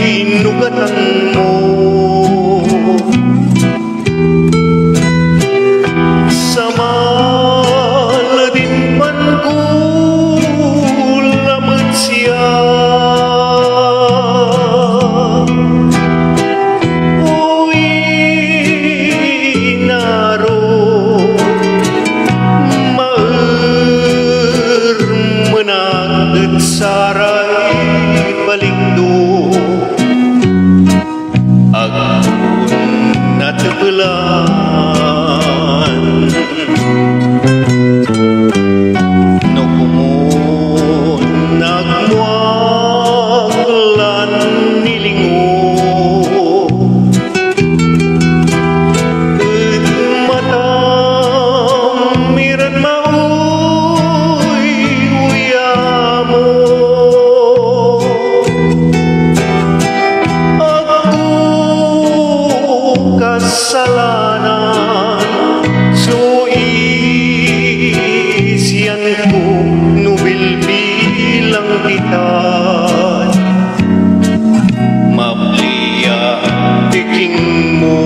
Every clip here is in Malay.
Sinugatan mo sa maladin man ko lamang siya. Uwi naro maer menang saray balikdo agun natebelan no kumun nagmuaglan nilingo ket matam miran mauy uyamo kasalanan so isian ko nubilbilang kita mapliya tiking mo.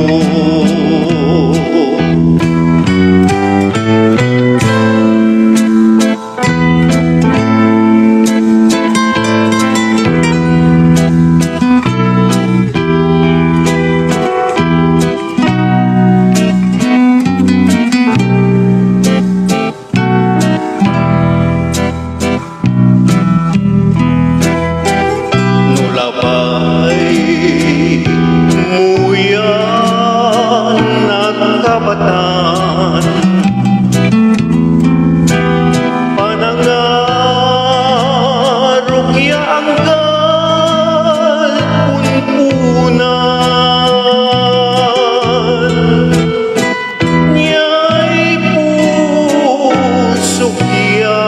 Muyan at kabatan panangarok ya anggal punpunan nyay pusok ya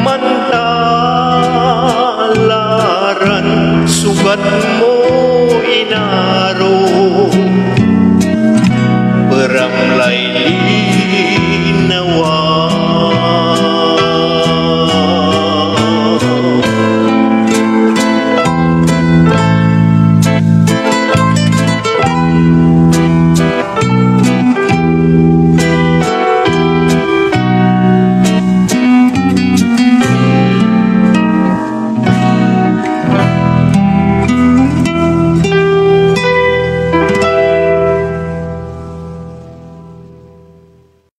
mantalaran sugat mo inaro perang